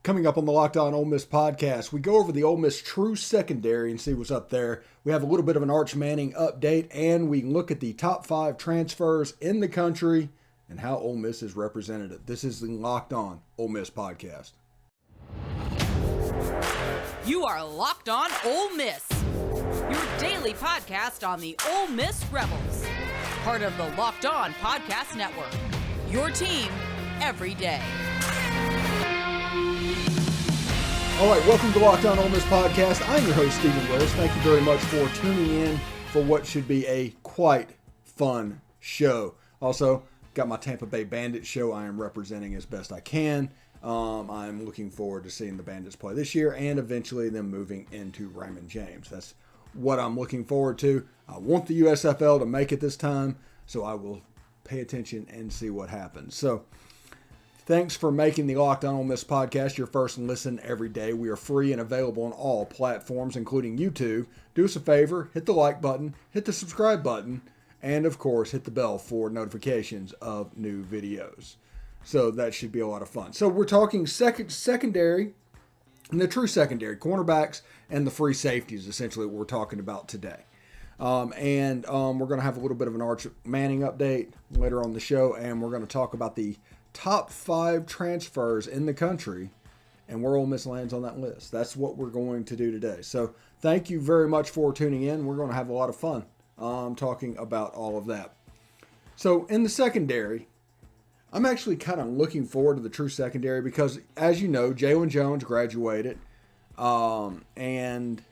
Coming up on the Locked On Ole Miss podcast, we go over the Ole Miss true secondary and see what's up there. We have a little bit of an Arch Manning update, and we look at the top 5 transfers in the country and how Ole Miss is represented. This is the Locked On Ole Miss podcast. You are Locked On Ole Miss, your daily podcast on the Ole Miss Rebels, part of the Locked On Podcast Network, your team every day. All right, welcome to Locked On Ole Miss podcast. I'm your host, Stephen Willis. Thank you very much for tuning in for what should be a quite fun show. Also, got my Tampa Bay Bandits show I am representing as best I can. I'm looking forward to seeing the Bandits play this year and eventually them moving into Raymond James. That's what I'm looking forward to. I want the USFL to make it this time, so I will pay attention and see what happens. So, thanks for making the Locked On Ole Miss podcast your first listen every day. We are free and available on all platforms, including YouTube. Do us a favor, hit the like button, hit the subscribe button, and of course, hit the bell for notifications of new videos. So that should be a lot of fun. So we're talking secondary, and the true secondary, cornerbacks and the free safeties, essentially what we're talking about today. We're going to have a little bit of an Arch Manning update later on the show, and we're going to talk about the top 5 transfers in the country and where Ole Miss lands on that list. That's what we're going to do today. So thank you very much for tuning in. We're going to have a lot of fun talking about all of that. So in the secondary, I'm actually kind of looking forward to the true secondary because, as you know, Jalen Jones graduated, and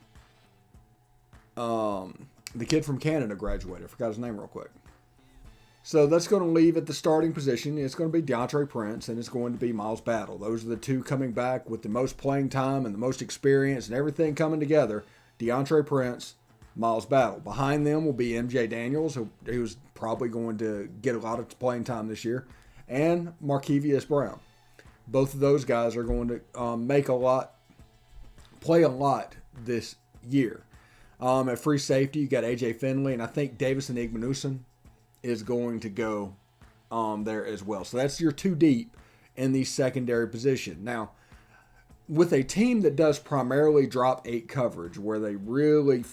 the kid from Canada graduated. I forgot his name real quick. So that's going to leave at the starting position. It's going to be DeAndre Prince, and it's going to be Miles Battle. Those are the two coming back with the most playing time and the most experience and everything coming together. DeAndre Prince, Miles Battle. Behind them will be MJ Daniels, who's probably going to get a lot of playing time this year, and Markevius Brown. Both of those guys are going to play a lot this year. At free safety, you got AJ Finley, and I think Davison Igmanuson is going to go there as well. So that's your 2 deep in the secondary position. Now, with a team that does primarily drop 8 coverage, where they really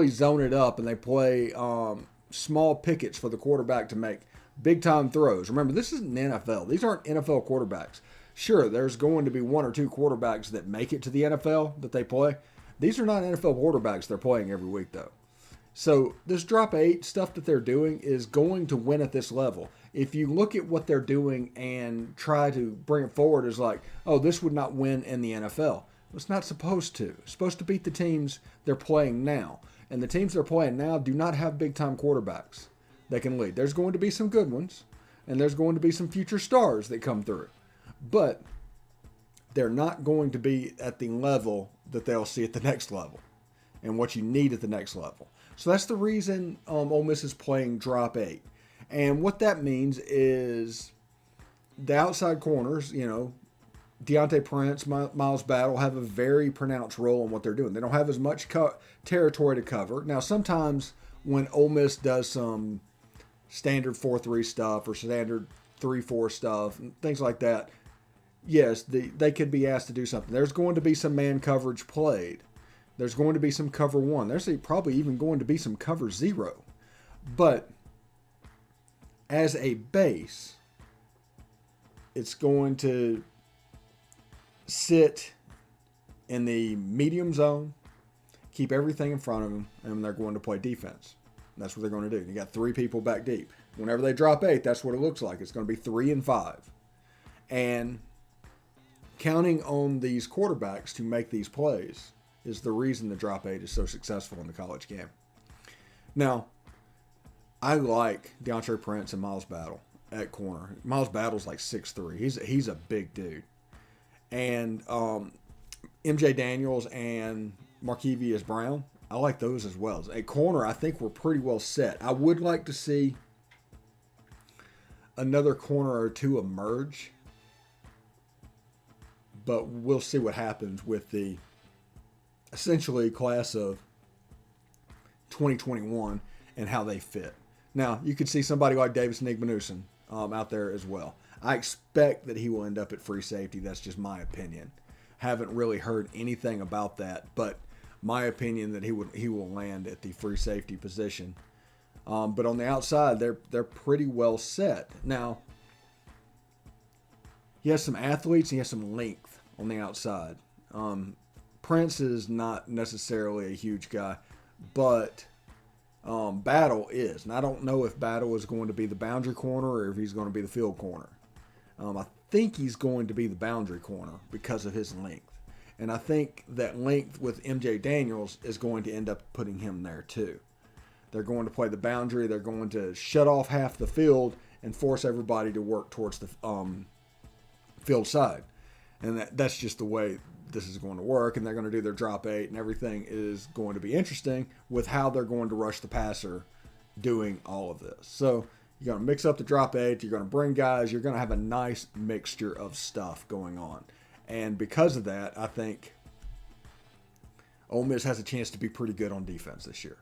zone it up and they play small pickets for the quarterback to make big time throws. Remember, this isn't the NFL. These aren't NFL quarterbacks. Sure, there's going to be 1 or 2 quarterbacks that make it to the NFL that they play. These are not NFL quarterbacks they're playing every week, though. So this drop 8 stuff that they're doing is going to win at this level. If you look at what they're doing and try to bring it forward as like, oh, this would not win in the NFL. It's not supposed to. It's supposed to beat the teams they're playing now. And the teams they're playing now do not have big-time quarterbacks that can lead. There's going to be some good ones, and there's going to be some future stars that come through. But they're not going to be at the level that they'll see at the next level and what you need at the next level. So that's the reason Ole Miss is playing drop 8. And what that means is the outside corners, Deontay Prince, Miles Battle have a very pronounced role in what they're doing. They don't have as much territory to cover. Now, sometimes when Ole Miss does some standard 4-3 stuff or standard 3-4 stuff, and things like that, yes, they could be asked to do something. There's going to be some man coverage played. There's going to be some cover 1. There's probably even going to be some cover 0. But as a base, it's going to sit in the medium zone, keep everything in front of them, and they're going to play defense. That's what they're going to do. You got 3 people back deep. Whenever they drop 8, that's what it looks like. It's going to be 3 and 5. And counting on these quarterbacks to make these plays is the reason the drop 8 is so successful in the college game. Now, I like DeAndre Prince and Miles Battle at corner. Miles Battle's like 6'3". He's a big dude. And MJ Daniels and Markevius Brown, I like those as well. At corner, I think we're pretty well set. I would like to see another corner or 2 emerge, but we'll see what happens with the essentially class of 2021 and how they fit. Now, you could see somebody like Davison Igmanuson out there as well. I expect that he will end up at free safety. That's just my opinion. Haven't really heard anything about that, but my opinion that he will land at the free safety position. But on the outside, they're pretty well set. Now, he has some athletes, and he has some length on the outside. Prince is not necessarily a huge guy, but Battle is. And I don't know if Battle is going to be the boundary corner or if he's going to be the field corner. I think he's going to be the boundary corner because of his length. And I think that length with MJ Daniels is going to end up putting him there too. They're going to play the boundary. They're going to shut off half the field and force everybody to work towards the field side. And that's just the way this is going to work. And they're going to do their drop 8, and everything is going to be interesting with how they're going to rush the passer doing all of this. So you're going to mix up the drop 8. You're going to bring guys. You're going to have a nice mixture of stuff going on. And because of that, I think Ole Miss has a chance to be pretty good on defense this year.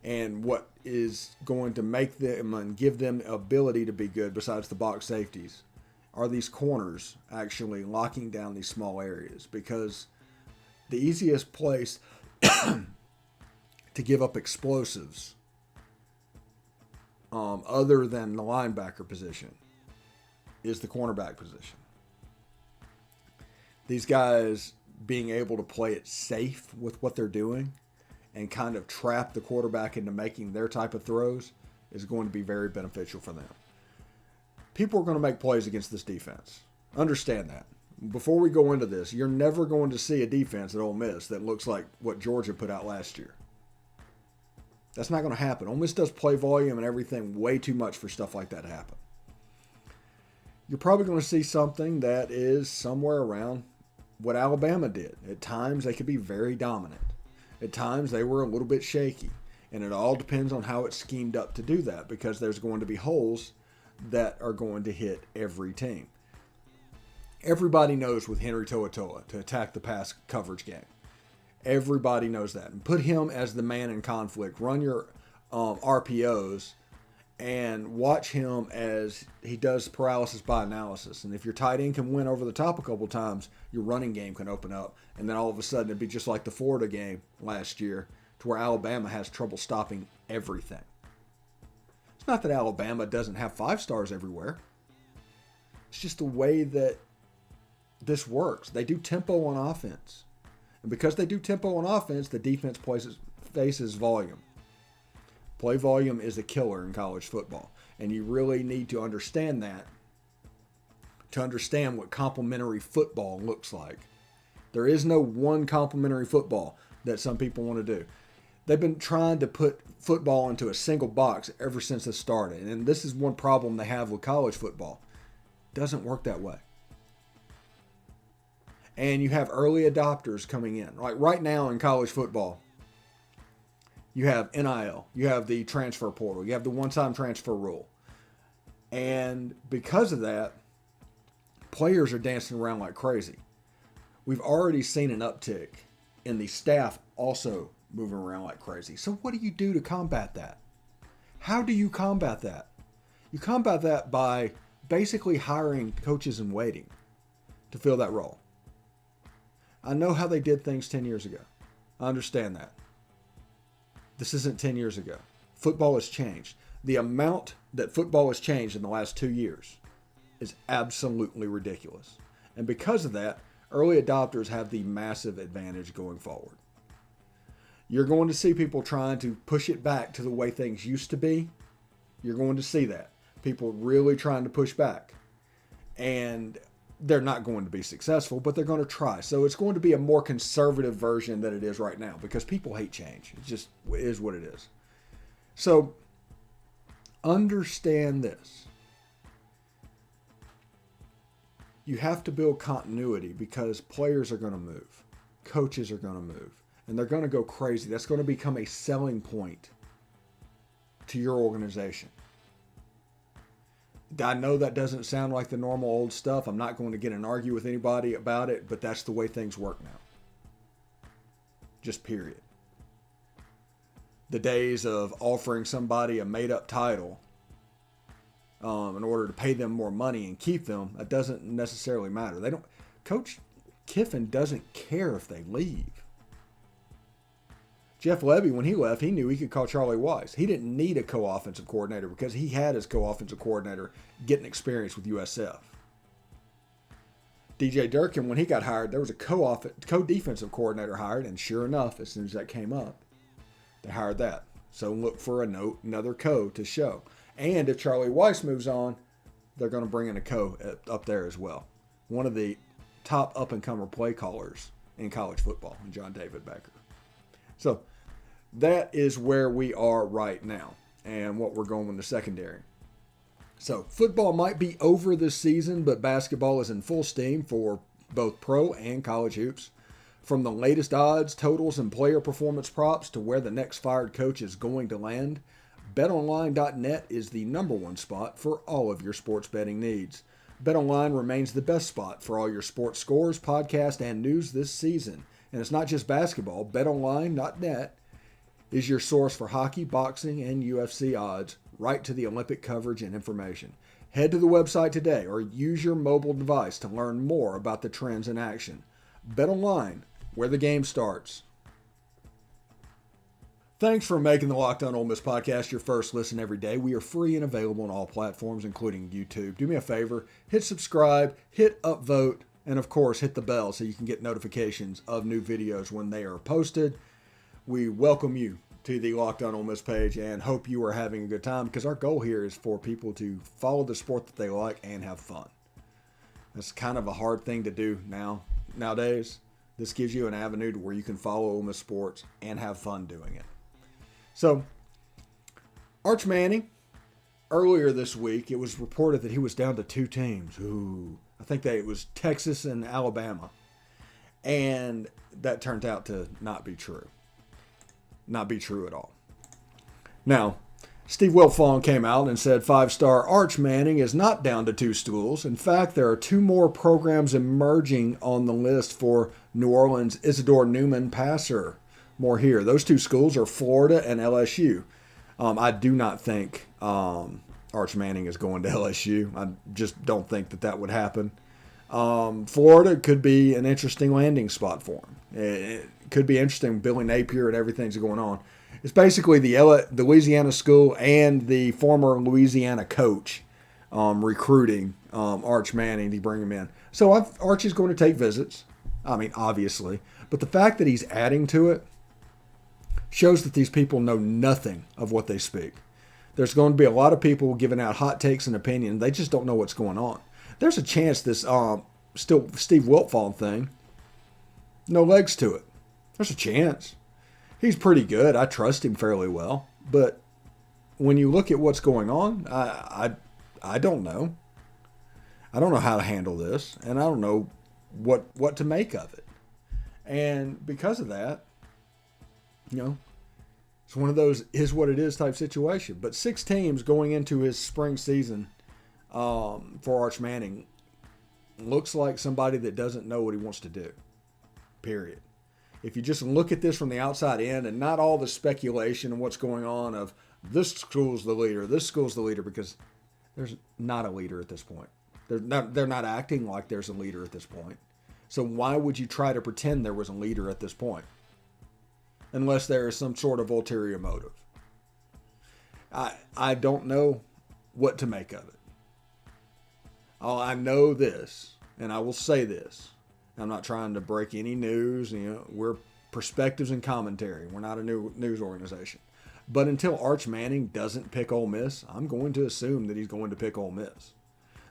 And what is going to make them and give them the ability to be good besides the box safeties are these corners actually locking down these small areas, because the easiest place to give up explosives other than the linebacker position is the cornerback position. These guys being able to play it safe with what they're doing and kind of trap the quarterback into making their type of throws is going to be very beneficial for them. People are going to make plays against this defense. Understand that. Before we go into this, you're never going to see a defense at Ole Miss that looks like what Georgia put out last year. That's not going to happen. Ole Miss does play volume and everything way too much for stuff like that to happen. You're probably going to see something that is somewhere around what Alabama did. At times, they could be very dominant. At times, they were a little bit shaky. And it all depends on how it's schemed up to do that, because there's going to be holes that are going to hit every team. Everybody knows with Henry To'oTo'o to attack the pass coverage game. Everybody knows that. And put him as the man in conflict. Run your RPOs and watch him as he does paralysis by analysis. And if your tight end can win over the top a couple times, your running game can open up. And then all of a sudden it'd be just like the Florida game last year, to where Alabama has trouble stopping everything. It's not that Alabama doesn't have 5 stars everywhere. It's just the way that this works. They do tempo on offense. And because they do tempo on offense, the defense faces volume. Play volume is a killer in college football. And you really need to understand that to understand what complementary football looks like. There is no one complementary football that some people want to do. They've been trying to put football into a single box ever since it started. And this is one problem they have with college football. It doesn't work that way. And you have early adopters coming in. Like right now in college football, you have NIL, you have the transfer portal, you have the one-time transfer rule. And because of that, players are dancing around like crazy. We've already seen an uptick in the staff also moving around like crazy. So what do you do to combat that? How do you combat that? You combat that by basically hiring coaches in waiting to fill that role. I know how they did things 10 years ago. I understand that. This isn't 10 years ago. Football has changed. The amount that football has changed in the last 2 years is absolutely ridiculous. And because of that, early adopters have the massive advantage going forward. You're going to see people trying to push it back to the way things used to be. You're going to see that. People really trying to push back. And they're not going to be successful, but they're going to try. So it's going to be a more conservative version than it is right now, because people hate change. It just is what it is. So understand this. You have to build continuity, because players are going to move. Coaches are going to move. And they're going to go crazy. That's going to become a selling point to your organization. I know that doesn't sound like the normal old stuff. I'm not going to get in an argue with anybody about it, but that's the way things work now. Just period. The days of offering somebody a made-up title in order to pay them more money and keep them. That doesn't necessarily matter. Coach Kiffin doesn't care if they leave. Jeff Lebby, when he left, he knew he could call Charlie Weiss. He didn't need a co-offensive coordinator because he had his co-offensive coordinator getting experience with USF. DJ Durkin, when he got hired, there was a co-defensive coordinator hired, and sure enough, as soon as that came up, they hired that. So look for another co to show. And if Charlie Weiss moves on, they're going to bring in a co up there as well. One of the top up-and-comer play callers in college football, John David Becker. So that is where we are right now and what we're going with the secondary. So football might be over this season, but basketball is in full steam for both pro and college hoops. From the latest odds, totals, and player performance props to where the next fired coach is going to land, BetOnline.net is the #1 spot for all of your sports betting needs. BetOnline remains the best spot for all your sports scores, podcasts, and news this season. And it's not just basketball. BetOnline.net is your source for hockey, boxing, and UFC odds, right to the Olympic coverage and information. Head to the website today or use your mobile device to learn more about the trends in action. BetOnline, where the game starts. Thanks for making the Locked On Ole Miss podcast your first listen every day. We are free and available on all platforms, including YouTube. Do me a favor, hit subscribe, hit upvote, and of course, hit the bell so you can get notifications of new videos when they are posted. We welcome you to the Locked On Ole Miss page and hope you are having a good time, because our goal here is for people to follow the sport that they like and have fun. That's kind of a hard thing to do nowadays. This gives you an avenue to where you can follow Ole Miss sports and have fun doing it. So, Arch Manning, earlier this week, it was reported that he was down to 2 teams. I think that it was Texas and Alabama. And that turned out to not be true. Not be true at all. Now, Steve Wiltfong came out and said 5-star Arch Manning is not down to 2 schools. In fact, there are 2 more programs emerging on the list for New Orleans' Isidore Newman passer. More here. Those 2 schools are Florida and LSU. I do not think Arch Manning is going to LSU. I just don't think that would happen. Florida could be an interesting landing spot for him. It could be interesting. Billy Napier and everything's going on. It's basically the Louisiana school and the former Louisiana coach recruiting Arch Manning to bring him in. So Arch is going to take visits. I mean, obviously. But the fact that he's adding to it shows that these people know nothing of what they speak. There's going to be a lot of people giving out hot takes and opinions. They just don't know what's going on. There's a chance this still Steve Wiltfong thing, no legs to it. There's a chance. He's pretty good. I trust him fairly well. But when you look at what's going on, I don't know. I don't know how to handle this, and I don't know what to make of it. And because of that, it's one of those is what it is type situation. But 6 teams going into his spring season for Arch Manning looks like somebody that doesn't know what he wants to do, period. If you just look at this from the outside in and not all the speculation and what's going on of this school's the leader, because there's not a leader at this point. They're not acting like there's a leader at this point. So why would you try to pretend there was a leader at this point? Unless there is some sort of ulterior motive. I don't know what to make of it. I know this, and I will say this. I'm not trying to break any news. We're perspectives and commentary. We're not a news organization. But until Arch Manning doesn't pick Ole Miss, I'm going to assume that he's going to pick Ole Miss.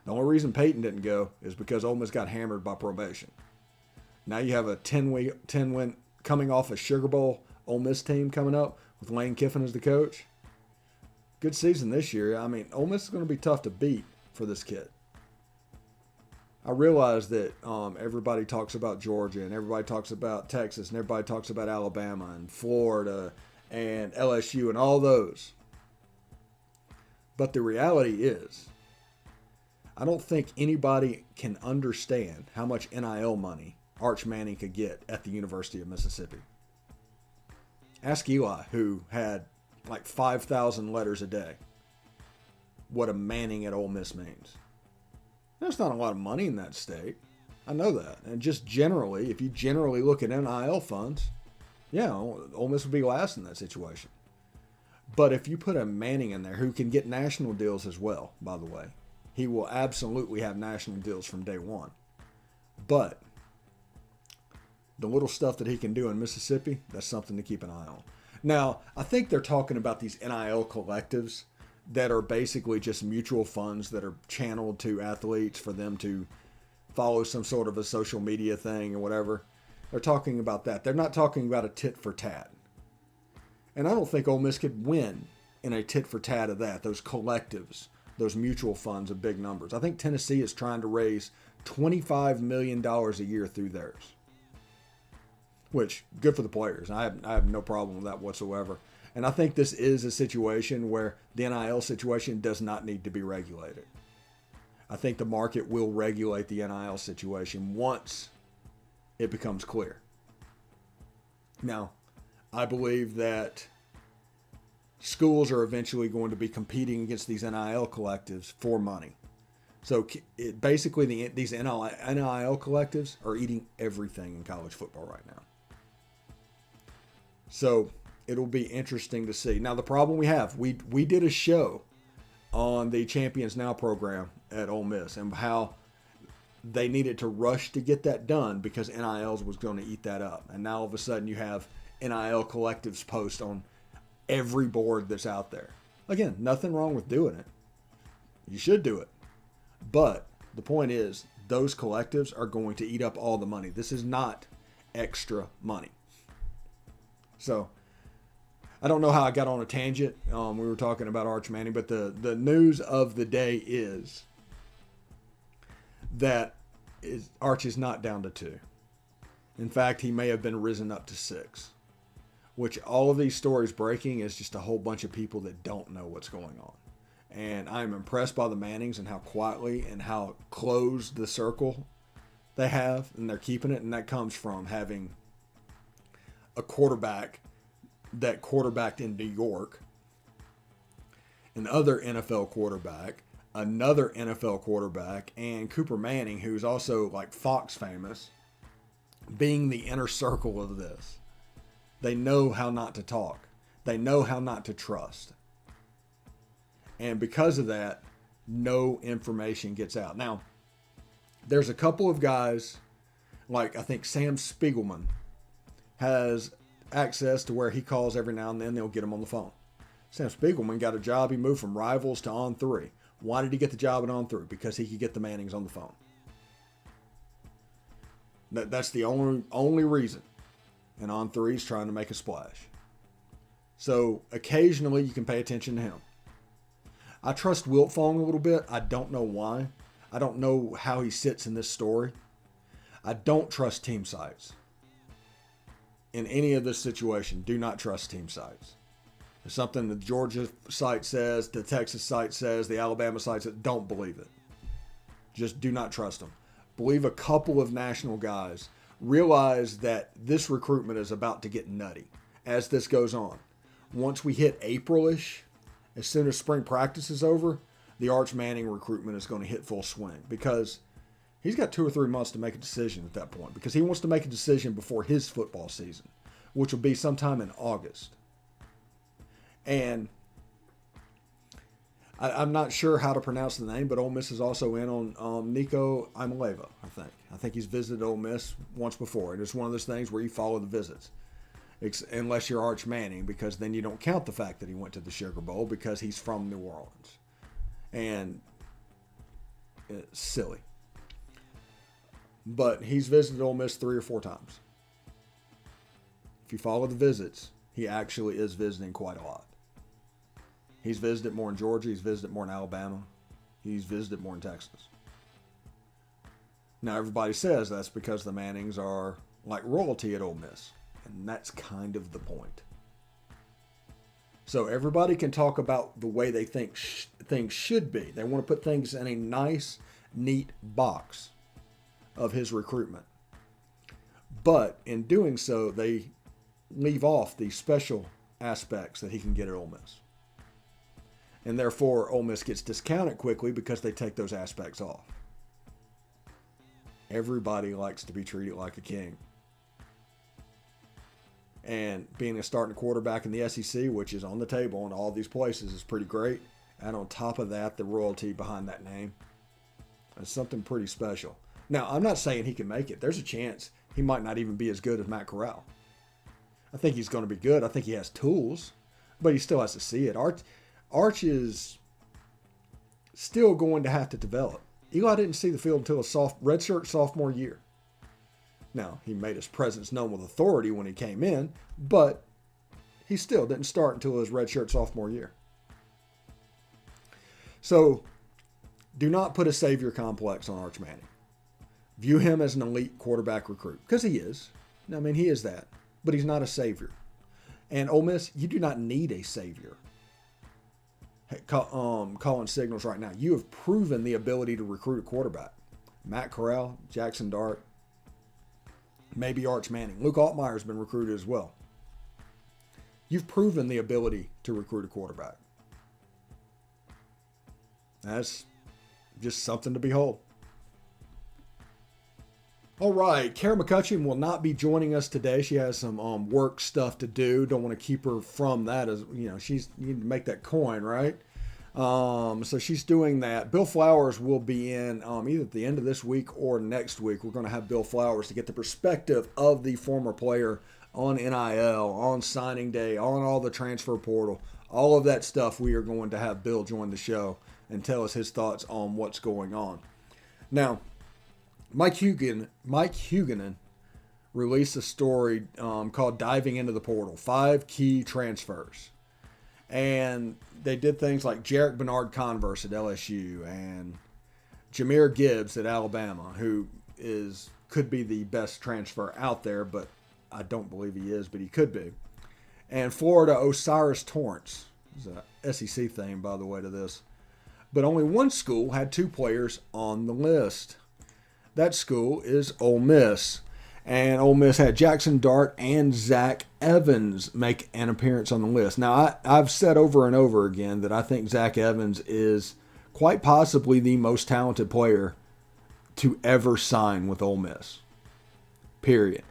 The only reason Peyton didn't go is because Ole Miss got hammered by probation. Now you have a 10-win coming off a Sugar Bowl Ole Miss team coming up with Lane Kiffin as the coach. Good season this year. I mean, Ole Miss is going to be tough to beat for this kid. I realize that everybody talks about Georgia and everybody talks about Texas and everybody talks about Alabama and Florida and LSU and all those. But the reality is, I don't think anybody can understand how much NIL money Arch Manning could get at the University of Mississippi. Ask Eli, who had like 5,000 letters a day. what a Manning at Ole Miss means. There's not a lot of money in that state. I know that. And just generally, if you generally look at NIL funds, yeah, Ole Miss would be last in that situation. But if you put a Manning in there who can get national deals as well, by the way, he will absolutely have national deals from day one. But the little stuff that he can do in Mississippi, that's something to keep an eye on. Now, I think they're talking about these NIL collectives that are basically just mutual funds that are channeled to athletes for them to follow some sort of a social media thing or whatever. They're talking about that. They're not talking about a tit for tat. And I don't think Ole Miss could win in a tit for tat of that, those collectives, those mutual funds of big numbers. I think Tennessee is trying to raise $25 million a year through theirs, which good for the players. I have no problem with that whatsoever. And I think this is a situation where the NIL situation does not need to be regulated. I think the market will regulate the NIL situation once it becomes clear. Now, I believe that schools are eventually going to be competing against these NIL collectives for money. So basically, these NIL collectives are eating everything in college football right now. So it'll be interesting to see. Now, the problem we have, we did a show on the Champions Now program at Ole Miss and how they needed to rush to get that done because NILs was going to eat that up. And now all of a sudden you have NIL collectives post on every board that's out there. Again, nothing wrong with doing it. You should do it. But the point is, those collectives are going to eat up all the money. This is not extra money. So I don't know how I got on a tangent. We were talking about Arch Manning, but the news of the day is that Arch is not down to 2. In fact, he may have been risen up to 6, which all of these stories breaking is just a whole bunch of people that don't know what's going on. And I'm impressed by the Mannings and how quietly and how closed the circle they have, and they're keeping it. And that comes from having a quarterback that quarterbacked in New York, an other NFL quarterback, another NFL quarterback, and Cooper Manning, who's also like Fox famous, being the inner circle of this. They know how not to talk. They know how not to trust. And because of that, no information gets out. Now, there's a couple of guys, like I think Sam Spiegelman has access to where he calls every now and then. They'll get him on the phone. Sam Spiegelman got a job. He moved from Rivals to On 3. Why did he get the job at On 3? Because he could get the Mannings on the phone. That's the only reason. And On 3 is trying to make a splash. So occasionally you can pay attention to him. I trust Wiltfong a little bit. I don't know why. I don't know how he sits in this story. I don't trust team sites. In any of this situation, do not trust team sites. If something the Georgia site says, the Texas site says, the Alabama site says, don't believe it. Just do not trust them. Believe a couple of national guys. Realize that this recruitment is about to get nutty as this goes on. Once we hit April-ish, as soon as spring practice is over, the Arch Manning recruitment is going to hit full swing because he's got 2 or 3 months to make a decision at that point because he wants to make a decision before his football season, which will be sometime in August. And I'm not sure how to pronounce the name, but Ole Miss is also in on Nico Imaleva, I think. I think he's visited Ole Miss once before, and it's one of those things where you follow the visits. Unless you're Arch Manning, because then you don't count the fact that he went to the Sugar Bowl because he's from New Orleans. And it's silly. But he's visited Ole Miss 3 or 4 times. If you follow the visits, he actually is visiting quite a lot. He's visited more in Georgia. He's visited more in Alabama. He's visited more in Texas. Now, everybody says that's because the Mannings are like royalty at Ole Miss. And that's kind of the point. So everybody can talk about the way they think things should be. They want to put things in a nice, neat box of his recruitment. But in doing so, they leave off the special aspects that he can get at Ole Miss. And therefore, Ole Miss gets discounted quickly because they take those aspects off. Everybody likes to be treated like a king. And being a starting quarterback in the SEC, which is on the table in all these places, is pretty great. And on top of that, the royalty behind that name is something pretty special. Now, I'm not saying he can make it. There's a chance he might not even be as good as Matt Corral. I think he's going to be good. I think he has tools, but he still has to see it. Arch is still going to have to develop. Eli didn't see the field until his redshirt sophomore year. Now, he made his presence known with authority when he came in, but he still didn't start until his redshirt sophomore year. So, do not put a savior complex on Arch Manning. View him as an elite quarterback recruit, because he is. I mean, he is that, but he's not a savior. And Ole Miss, you do not need a savior. Calling signals right now. You have proven the ability to recruit a quarterback. Matt Corral, Jackson Dart, maybe Arch Manning. Luke Altmaier's been recruited as well. You've proven the ability to recruit a quarterback. That's just something to behold. All right, Kara McCutcheon will not be joining us today. She has some work stuff to do. Don't want to keep her from that, as you know. You need to make that coin, right? So she's doing that. Bill Flowers will be in either at the end of this week or next week. We're going to have Bill Flowers to get the perspective of the former player on NIL, on signing day, on all the transfer portal, all of that stuff. We are going to have Bill join the show and tell us his thoughts on what's going on. Now, Mike Huguenin released a story called Diving into the Portal, 5 key transfers. And they did things like Jarek Bernard-Converse at LSU and Jahmyr Gibbs at Alabama, who could be the best transfer out there, but I don't believe he is, but he could be. And Florida Osiris Torrance. There's a SEC thing, by the way, to this. But only one school had 2 players on the list. That school is Ole Miss. And Ole Miss had Jackson Dart and Zach Evans make an appearance on the list. Now, I've said over and over again that I think Zach Evans is quite possibly the most talented player to ever sign with Ole Miss. Period.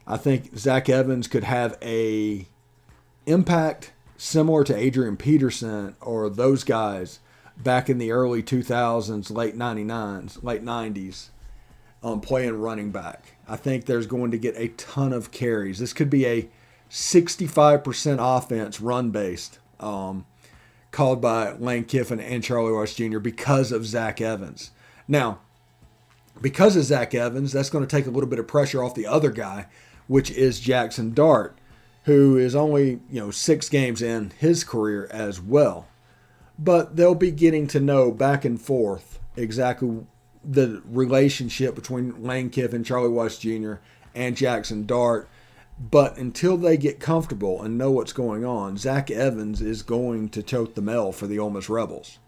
I think Zach Evans could have a impact similar to Adrian Peterson or those guys back in the early 2000s, late 90s. Playing running back. I think there's going to get a ton of carries. This could be a 65% offense run-based called by Lane Kiffin and Charlie Weis Jr. because of Zach Evans. Now, because of Zach Evans, that's going to take a little bit of pressure off the other guy, which is Jackson Dart, who is only 6 games in his career as well. But they'll be getting to know back and forth exactly the relationship between Lane Kiffin, Charlie Weis Jr., and Jackson Dart. But until they get comfortable and know what's going on, Zach Evans is going to tote the mail for the Ole Miss Rebels.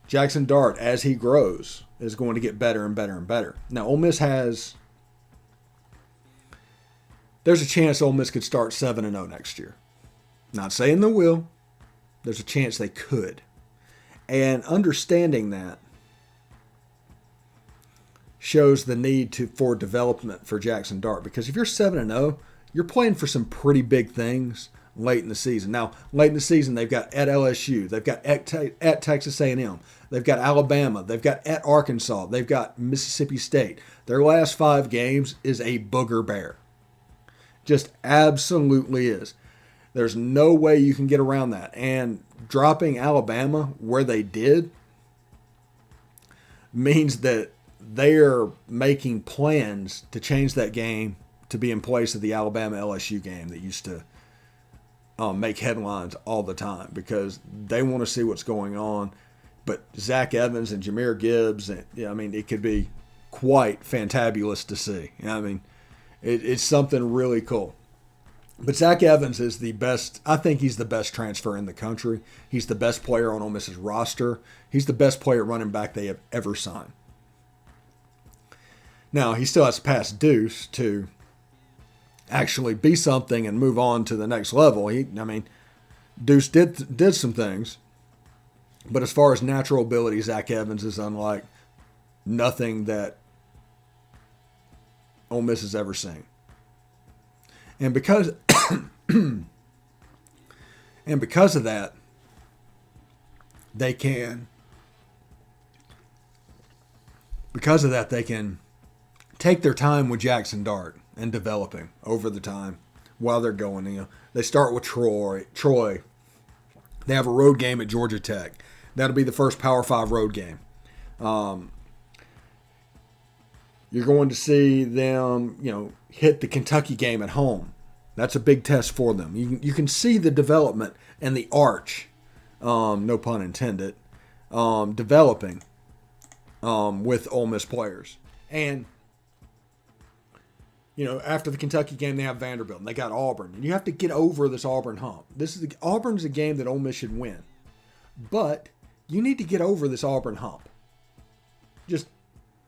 Jackson Dart, as he grows, is going to get better and better and better. Now, Ole Miss there's a chance Ole Miss could start 7-0 next year. Not saying they will. There's a chance they could. And understanding that shows the need for development for Jackson Dart. Because if you're 7-0, you're playing for some pretty big things late in the season. Now, late in the season, they've got at LSU. They've got at Texas A&M. They've got Alabama. They've got at Arkansas. They've got Mississippi State. Their last 5 games is a booger bear. Just absolutely is. There's no way you can get around that. And dropping Alabama where they did means that they're making plans to change that game to be in place of the Alabama-LSU game that used to make headlines all the time because they want to see what's going on. But Zach Evans and Jahmyr Gibbs, it could be quite fantabulous to see. It's something really cool. But Zach Evans is the best. I think he's the best transfer in the country. He's the best player on Ole Miss's roster. He's the best player running back they have ever signed. Now, he still has to pass Deuce to actually be something and move on to the next level. Deuce did some things, But as far as natural ability, Zach Evans is unlike nothing that Ole Miss has ever seen. And because of that, they can take their time with Jackson Dart and developing over the time while they're going. You know, they start with Troy. They have a road game at Georgia Tech. That'll be the first Power 5 road game. You're going to see them, hit the Kentucky game at home. That's a big test for them. You can see the development and the arch, no pun intended, developing with Ole Miss players. And, after the Kentucky game, they have Vanderbilt and they got Auburn. And you have to get over this Auburn hump. Auburn's a game that Ole Miss should win. But you need to get over this Auburn hump. Just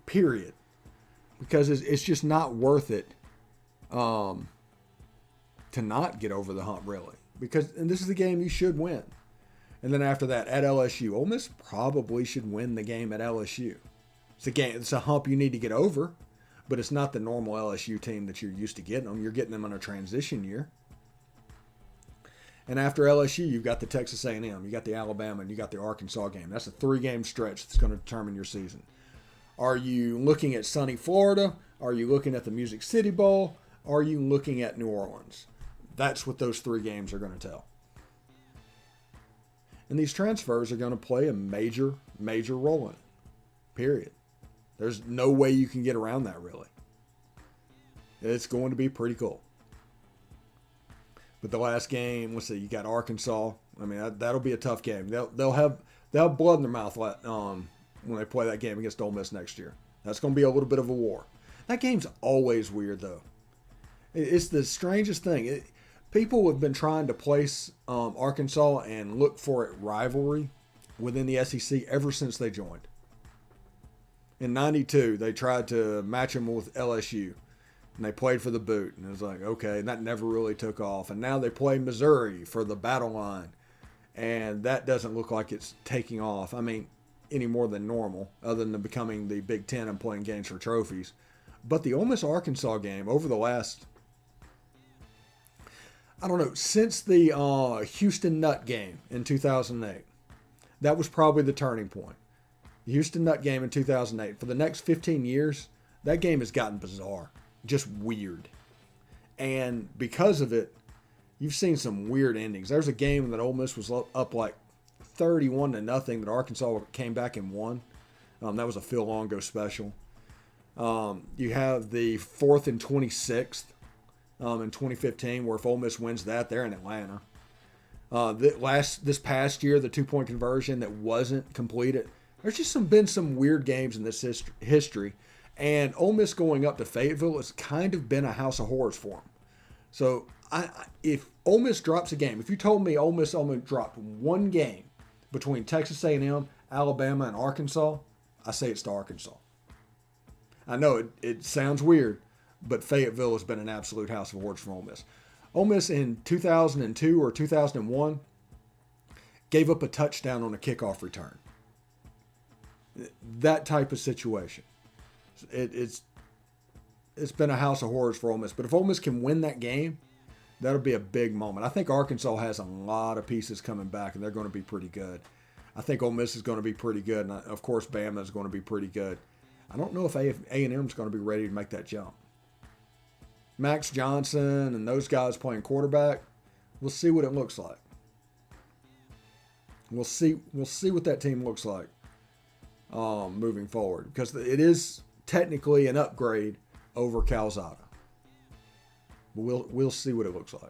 period. Because it's just not worth it to not get over the hump, really. And this is the game you should win. And then after that, at LSU, Ole Miss probably should win the game at LSU. It's a hump you need to get over, but it's not the normal LSU team that you're used to getting them. You're getting them in a transition year. And after LSU, you've got the Texas A&M, you got the Alabama, and you got the Arkansas game. That's a 3-game stretch that's going to determine your season. Are you looking at sunny Florida? Are you looking at the Music City Bowl? Are you looking at New Orleans? That's what those 3 games are going to tell. And these transfers are going to play a major, major role in it. Period. There's no way you can get around that, really. It's going to be pretty cool. But the last game, let's see, you got Arkansas. I mean, that'll be a tough game. They'll have blood in their mouth when they play that game against Ole Miss next year. That's going to be a little bit of a war. That game's always weird, though. It's the strangest thing. People have been trying to place Arkansas and look for a rivalry within the SEC ever since they joined. In '92, they tried to match them with LSU, and they played for the boot. And it was like, okay, and that never really took off. And now they play Missouri for the BetOnline, and that doesn't look like it's taking off. I mean, any more than normal, other than becoming the Big Ten and playing games for trophies. But the Ole Miss-Arkansas game over the last, since the Houston Nutt game in 2008, that was probably the turning point. The Houston Nutt game in 2008. For the next 15 years, that game has gotten bizarre, just weird. And because of it, you've seen some weird endings. There's a game that Ole Miss was up like 31-0 that Arkansas came back and won. That was a Phil Longo special. You have the 4th and 26th in 2015, where if Ole Miss wins that, they're in Atlanta. This past year, the 2-point conversion that wasn't completed. There's just been some weird games in this history. And Ole Miss going up to Fayetteville has kind of been a house of horrors for them. So if Ole Miss drops a game, if you told me Ole Miss only dropped one game between Texas A&M, Alabama, and Arkansas, I say it's to Arkansas. I know it sounds weird, but Fayetteville has been an absolute house of horrors for Ole Miss. Ole Miss in 2002 or 2001 gave up a touchdown on a kickoff return. That type of situation. It's been a house of horrors for Ole Miss. But if Ole Miss can win that game, that'll be a big moment. I think Arkansas has a lot of pieces coming back, and they're going to be pretty good. I think Ole Miss is going to be pretty good, and of course Bama is going to be pretty good. I don't know if A&M is going to be ready to make that jump. Max Johnson and those guys playing quarterback, we'll see what it looks like. We'll see what that team looks like moving forward, because it is technically an upgrade over Calzada. But we'll see what it looks like.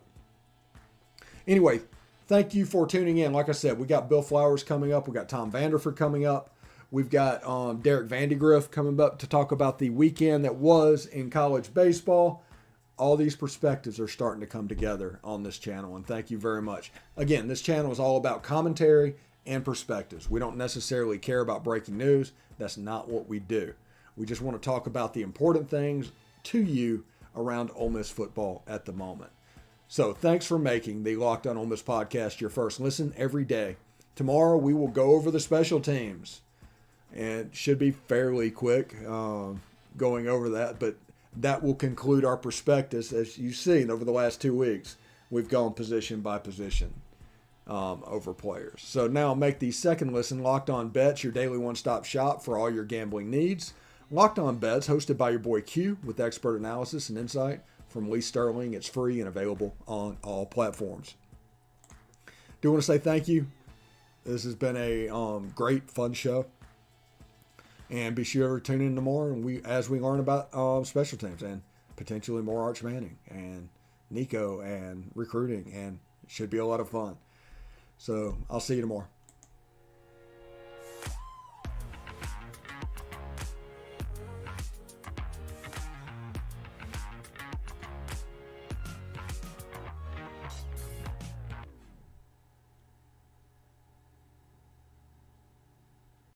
Anyway, thank you for tuning in. Like I said, we got Bill Flowers coming up. We got Tom Vanderford coming up. We've got Derek Vandegrift coming up to talk about the weekend that was in college baseball. All these perspectives are starting to come together on this channel, and thank you very much. Again, this channel is all about commentary and perspectives. We don't necessarily care about breaking news. That's not what we do. We just want to talk about the important things to you around Ole Miss football at the moment. So thanks for making the Locked On Ole Miss podcast your first listen every day. tomorrow we will go over the special teams. And it should be fairly quick going over that, but that will conclude our prospectus. As you've seen over the last 2 weeks, we've gone position by position over players. So now make the second listen Locked On Bets, your daily one-stop shop for all your gambling needs. Locked On Bets, hosted by your boy Q, with expert analysis and insight from Lee Sterling. It's free and available on all platforms. Do want to say thank you. This has been a great, fun show. And be sure to tune in tomorrow as we learn about special teams and potentially more Arch Manning and Nico and recruiting. And it should be a lot of fun. So I'll see you tomorrow.